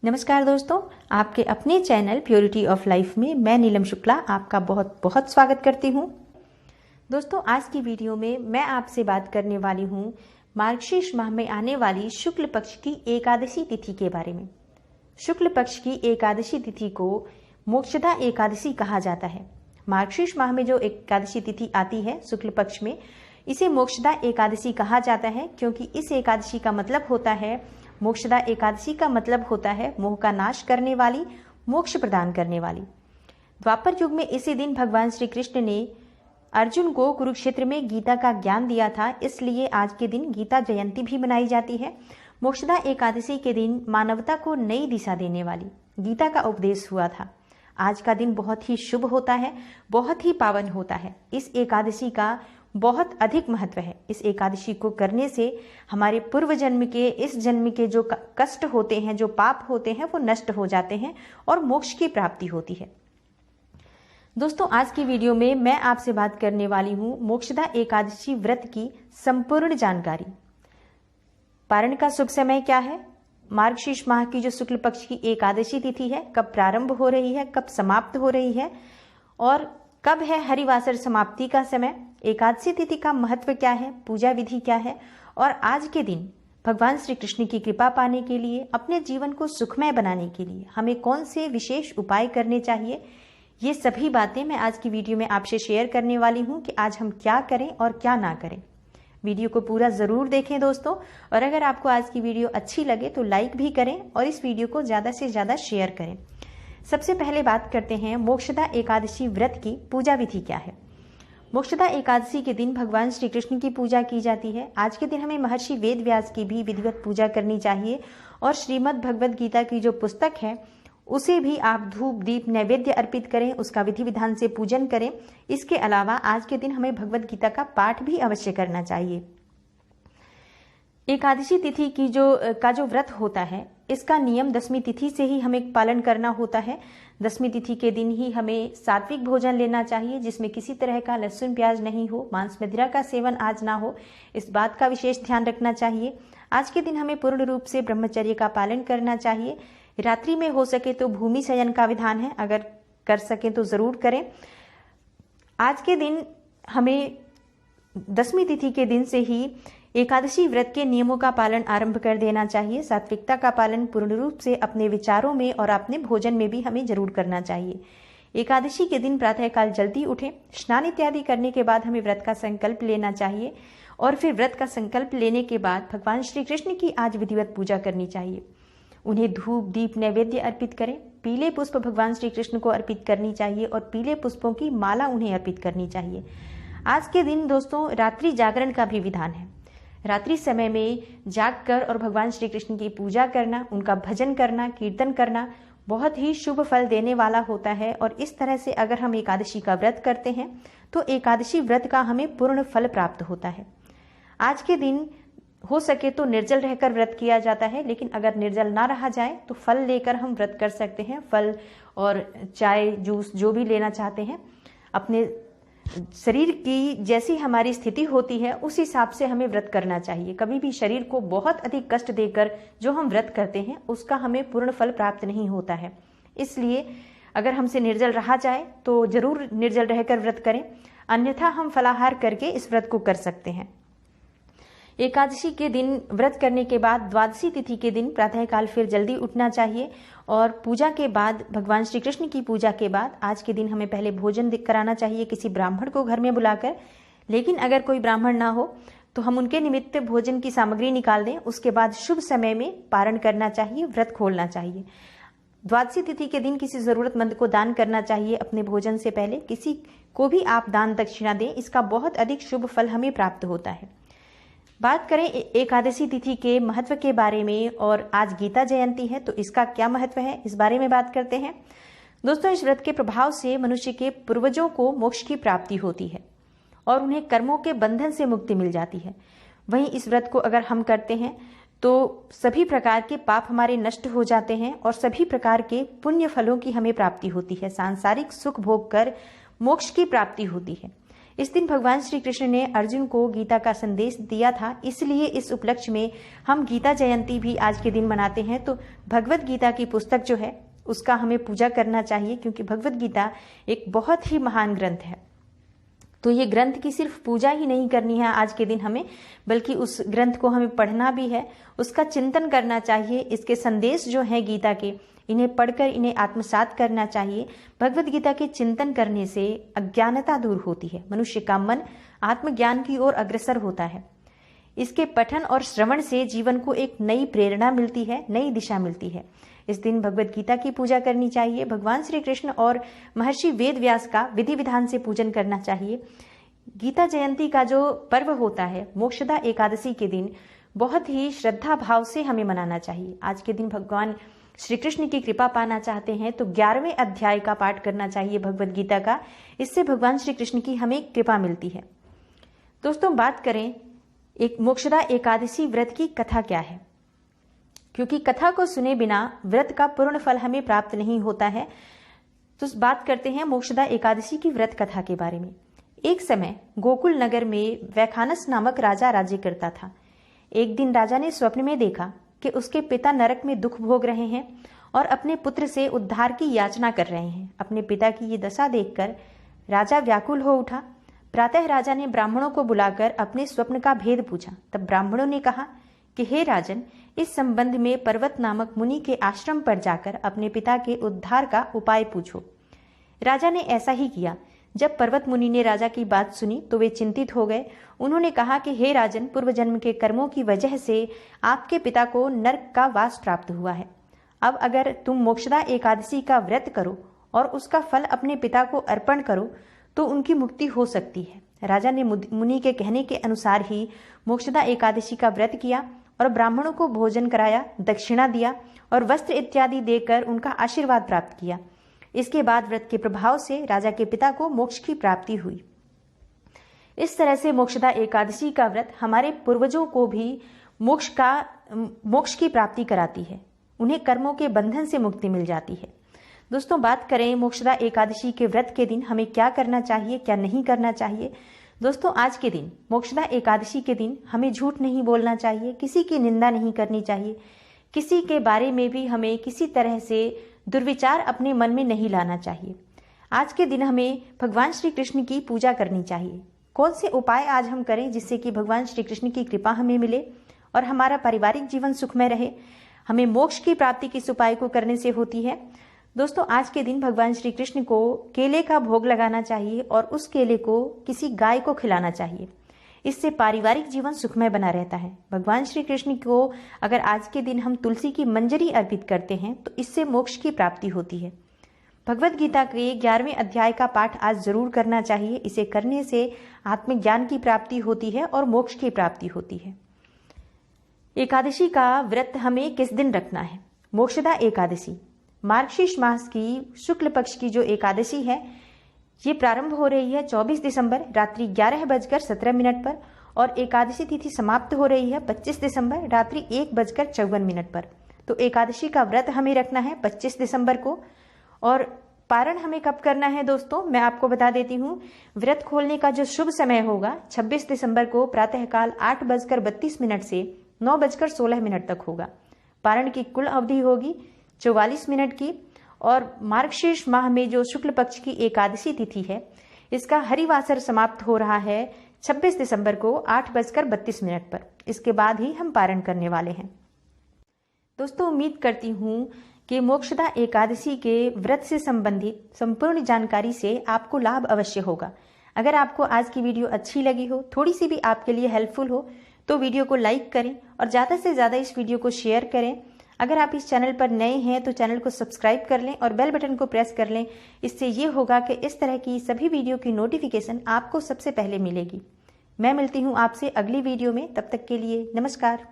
नमस्कार दोस्तों, आपके अपने चैनल प्योरिटी ऑफ लाइफ में मैं नीलम शुक्ला आपका बहुत बहुत स्वागत करती हूँ। दोस्तों, आज की वीडियो में मैं आपसे बात करने वाली हूँ मार्गशीर्ष माह में आने वाली शुक्ल पक्ष की एकादशी तिथि के बारे में। शुक्ल पक्ष की एकादशी तिथि को मोक्षदा एकादशी कहा जाता है। मार्गशीर्ष माह में जो एकादशी तिथि आती है शुक्ल पक्ष में, इसे मोक्षदा एकादशी कहा जाता है क्योंकि इस एकादशी का मतलब होता है, मोक्षदा एकादशी का मतलब होता है मोह का नाश करने वाली, मोक्ष प्रदान करने वाली। द्वापर युग में इसी दिन भगवान श्री कृष्ण ने अर्जुन को कुरुक्षेत्र में गीता का ज्ञान दिया था, इसलिए आज के दिन गीता जयंती भी मनाई जाती है। मोक्षदा एकादशी के दिन मानवता को नई दिशा देने वाली गीता का उपदेश हुआ था। आज का दिन बहुत ही शुभ होता है, बहुत ही पावन होता है। इस एकादशी का बहुत अधिक महत्व है। इस एकादशी को करने से हमारे पूर्व जन्म के, इस जन्म के जो कष्ट होते हैं, जो पाप होते हैं, वो नष्ट हो जाते हैं और मोक्ष की प्राप्ति होती है। दोस्तों, आज की वीडियो में मैं आपसे बात करने वाली हूँ मोक्षदा एकादशी व्रत की संपूर्ण जानकारी। पारण का शुभ समय क्या है, मार्गशीर्ष माह की जो शुक्ल पक्ष की एकादशी तिथि है कब प्रारंभ हो रही है, कब समाप्त हो रही है और कब है हरिवासर समाप्ति का समय, एकादशी तिथि का महत्व क्या है, पूजा विधि क्या है और आज के दिन भगवान श्री कृष्ण की कृपा पाने के लिए, अपने जीवन को सुखमय बनाने के लिए हमें कौन से विशेष उपाय करने चाहिए, ये सभी बातें मैं आज की वीडियो में आपसे शेयर करने वाली हूँ कि आज हम क्या करें और क्या ना करें। वीडियो को पूरा ज़रूर देखें दोस्तों, और अगर आपको आज की वीडियो अच्छी लगे तो लाइक भी करें और इस वीडियो को ज़्यादा से ज़्यादा शेयर करें। सबसे पहले बात करते हैं मोक्षदा एकादशी व्रत की पूजा विधि क्या है। मोक्षदा एकादशी के दिन भगवान श्री कृष्ण की पूजा की जाती है। आज के दिन हमें महर्षि वेद व्यास की भी विधिवत पूजा करनी चाहिए और श्रीमद् भगवद गीता की जो पुस्तक है उसे भी आप धूप दीप नैवेद्य अर्पित करें, उसका विधि विधान से पूजन करें। इसके अलावा आज के दिन हमें भगवद गीता का पाठ भी अवश्य करना चाहिए। एकादशी तिथि की जो व्रत होता है, इसका नियम दसवीं तिथि से ही हमें पालन करना होता है। दसवीं तिथि के दिन ही हमें सात्विक भोजन लेना चाहिए जिसमें किसी तरह का लहसुन प्याज नहीं हो, मांस मदिरा का सेवन आज ना हो, इस बात का विशेष ध्यान रखना चाहिए। आज के दिन हमें पूर्ण रूप से ब्रह्मचर्य का पालन करना चाहिए। रात्रि में हो सके तो भूमि शयन का विधान है, अगर कर सकें तो जरूर करें। आज के दिन हमें दसवीं तिथि के दिन से ही एकादशी व्रत के नियमों का पालन आरंभ कर देना चाहिए। सात्विकता का पालन पूर्ण रूप से अपने विचारों में और अपने भोजन में भी हमें जरूर करना चाहिए। एकादशी के दिन प्रातःकाल जल्दी उठें, स्नान इत्यादि करने के बाद हमें व्रत का संकल्प लेना चाहिए और फिर व्रत का संकल्प लेने के बाद भगवान श्री कृष्ण की आज विधिवत पूजा करनी चाहिए। उन्हें धूप दीप नैवेद्य अर्पित करें। पीले पुष्प भगवान श्री कृष्ण को अर्पित करनी चाहिए और पीले पुष्पों की माला उन्हें अर्पित करनी चाहिए। आज के दिन दोस्तों रात्रि जागरण का भी विधान है। रात्रि समय में जागकर और भगवान श्री कृष्ण की पूजा करना, उनका भजन करना, कीर्तन करना बहुत ही शुभ फल देने वाला होता है। और इस तरह से अगर हम एकादशी का व्रत करते हैं तो एकादशी व्रत का हमें पूर्ण फल प्राप्त होता है। आज के दिन हो सके तो निर्जल रहकर व्रत किया जाता है, लेकिन अगर निर्जल ना रहा जाए तो फल लेकर हम व्रत कर सकते हैं। फल और चाय जूस जो भी लेना चाहते हैं, अपने शरीर की जैसी हमारी स्थिति होती है उस हिसाब से हमें व्रत करना चाहिए। कभी भी शरीर को बहुत अधिक कष्ट देकर जो हम व्रत करते हैं उसका हमें पूर्ण फल प्राप्त नहीं होता है। इसलिए अगर हमसे निर्जल रहा जाए तो जरूर निर्जल रहकर व्रत करें, अन्यथा हम फलाहार करके इस व्रत को कर सकते हैं। एकादशी के दिन व्रत करने के बाद द्वादशी तिथि के दिन प्रातःकाल फिर जल्दी उठना चाहिए और पूजा के बाद, भगवान श्री कृष्ण की पूजा के बाद आज के दिन हमें पहले भोजन कराना चाहिए किसी ब्राह्मण को घर में बुलाकर। लेकिन अगर कोई ब्राह्मण ना हो तो हम उनके निमित्त भोजन की सामग्री निकाल दें। उसके बाद शुभ समय में पारण करना चाहिए, व्रत खोलना चाहिए। द्वादशी तिथि के दिन किसी जरूरतमंद को दान करना चाहिए। अपने भोजन से पहले किसी को भी आप दान दक्षिणा दें, इसका बहुत अधिक शुभ फल हमें प्राप्त होता है। बात करें एकादशी तिथि के महत्व के बारे में, और आज गीता जयंती है तो इसका क्या महत्व है, इस बारे में बात करते हैं। दोस्तों, इस व्रत के प्रभाव से मनुष्य के पूर्वजों को मोक्ष की प्राप्ति होती है और उन्हें कर्मों के बंधन से मुक्ति मिल जाती है। वहीं इस व्रत को अगर हम करते हैं तो सभी प्रकार के पाप हमारे नष्ट हो जाते हैं और सभी प्रकार के पुण्य फलों की हमें प्राप्ति होती है। सांसारिक सुख भोग कर मोक्ष की प्राप्ति होती है। इस दिन भगवान श्री कृष्ण ने अर्जुन को गीता का संदेश दिया था, इसलिए इस उपलक्ष्य में हम गीता जयंती भी आज के दिन मनाते हैं। तो भगवत गीता की पुस्तक जो है उसका हमें पूजा करना चाहिए, क्योंकि भगवत गीता एक बहुत ही महान ग्रंथ है। तो ये ग्रंथ की सिर्फ पूजा ही नहीं करनी है आज के दिन हमें, बल्कि उस ग्रंथ को हमें पढ़ना भी है, उसका चिंतन करना चाहिए। इसके संदेश जो हैं गीता के, इन्हें पढ़कर इन्हें आत्मसात करना चाहिए। भगवत गीता के चिंतन करने से अज्ञानता दूर होती है, मनुष्य का मन आत्मज्ञान की ओर अग्रसर होता है। इसके पठन और श्रवण से जीवन को एक नई प्रेरणा मिलती है, नई दिशा मिलती है। इस दिन भगवत गीता की पूजा करनी चाहिए। भगवान श्री कृष्ण और महर्षि वेद व्यास का विधि विधान से पूजन करना चाहिए। गीता जयंती का जो पर्व होता है मोक्षदा एकादशी के दिन बहुत ही श्रद्धा भाव से हमें मनाना चाहिए। आज के दिन भगवान श्री कृष्ण की कृपा पाना चाहते हैं तो 11वें अध्याय का पाठ करना चाहिए भगवत गीता का। इससे भगवान श्री कृष्ण की हमें कृपा मिलती है। दोस्तों, बात करें एक मोक्षदा एकादशी व्रत की कथा क्या है, क्योंकि कथा को सुने बिना व्रत का पूर्ण फल हमें प्राप्त नहीं होता है। तो बात करते हैं मोक्षदा एकादशी की व्रत कथा के बारे में। एक समय गोकुल नगर में वैखानस नामक राजा राज्य करता था। एक दिन राजा ने स्वप्न में देखा कि उसके पिता नरक में दुख भोग रहे हैं और अपने पुत्र से उद्धार की याचना कर रहे हैं। अपने पिता की ये दशा देखकर राजा व्याकुल हो उठा। प्रातः राजा ने ब्राह्मणों को बुलाकर अपने स्वप्न का भेद पूछा। तब ब्राह्मणों ने कहा कि हे राजन, इस संबंध में पर्वत नामक मुनि के आश्रम पर जाकर अपने पिता के उद्धार का उपाय पूछो। राजा ने ऐसा ही किया। जब पर्वत मुनि ने राजा की बात सुनी तो वे चिंतित हो गए। उन्होंने कहा कि हे राजन, पूर्व जन्म के कर्मों की वजह से आपके पिता को नरक का वास प्राप्त हुआ है। अब अगर तुम मोक्षदा एकादशी का व्रत करो और उसका फल अपने पिता को अर्पण करो तो उनकी मुक्ति हो सकती है। राजा ने मुनि के कहने के अनुसार ही मोक्षदा एकादशी का व्रत किया और ब्राह्मणों को भोजन कराया, दक्षिणा दिया और वस्त्र इत्यादि देकर उनका आशीर्वाद प्राप्त किया। इसके बाद व्रत के प्रभाव से राजा के पिता को मोक्ष की प्राप्ति हुई। इस तरह से मोक्षदा एकादशी का व्रत हमारे पूर्वजों को भी मोक्ष की प्राप्ति कराती है। उन्हें कर्मों के बंधन से मुक्ति मिल जाती है। दोस्तों, बात करें मोक्षदा एकादशी के व्रत के दिन हमें क्या करना चाहिए, क्या नहीं करना चाहिए। दोस्तों, आज के दिन मोक्षदा एकादशी के दिन हमें झूठ नहीं बोलना चाहिए, किसी की निंदा नहीं करनी चाहिए, किसी के बारे में भी हमें किसी तरह से दुर्विचार अपने मन में नहीं लाना चाहिए। आज के दिन हमें भगवान श्री कृष्ण की पूजा करनी चाहिए। कौन से उपाय आज हम करें जिससे कि भगवान श्री कृष्ण की कृपा हमें मिले और हमारा पारिवारिक जीवन सुखमय रहे। हमें मोक्ष की प्राप्ति किस उपाय को करने से होती है। दोस्तों, आज के दिन भगवान श्री कृष्ण को केले का भोग लगाना चाहिए और उस केले को किसी गाय को खिलाना चाहिए। इससे पारिवारिक जीवन सुखमय बना रहता है। भगवान श्री कृष्ण को अगर आज के दिन हम तुलसी की मंजरी अर्पित करते हैं तो इससे मोक्ष की प्राप्ति होती है। भगवत गीता के 11वें अध्याय का पाठ आज जरूर करना चाहिए। इसे करने से आत्मज्ञान की प्राप्ति होती है और मोक्ष की प्राप्ति होती है। एकादशी का व्रत हमें किस दिन रखना है। मोक्षदा एकादशी मार्गशीर्ष मास की शुक्ल पक्ष की जो एकादशी है ये प्रारंभ हो रही है 24 दिसंबर रात्रि 11:17 पर और एकादशी तिथि समाप्त हो रही है 25 दिसंबर रात्रि 1:54 पर। तो एकादशी का व्रत हमें रखना है 25 दिसंबर को। और पारण हमें कब करना है दोस्तों, मैं आपको बता देती हूँ। व्रत खोलने का जो शुभ समय होगा 26 दिसंबर को प्रातःकाल 8:32 से 9:16 तक होगा। पारण की कुल अवधि होगी 44 मिनट की। और मार्गशीर्ष माह में जो शुक्ल पक्ष की एकादशी तिथि है इसका हरिवासर समाप्त हो रहा है 26 दिसंबर को 8:32 पर। इसके बाद ही हम पारण करने वाले हैं। दोस्तों, उम्मीद करती हूँ कि मोक्षदा एकादशी के व्रत से संबंधित संपूर्ण जानकारी से आपको लाभ अवश्य होगा। अगर आपको आज की वीडियो अच्छी लगी हो, थोड़ी सी भी आपके लिए हेल्पफुल हो, तो वीडियो को लाइक करें और ज़्यादा से ज़्यादा इस वीडियो को शेयर करें। अगर आप इस चैनल पर नए हैं तो चैनल को सब्सक्राइब कर लें और बेल बटन को प्रेस कर लें। इससे ये होगा कि इस तरह की सभी वीडियो की नोटिफिकेशन आपको सबसे पहले मिलेगी। मैं मिलती हूँ आपसे अगली वीडियो में। तब तक के लिए नमस्कार।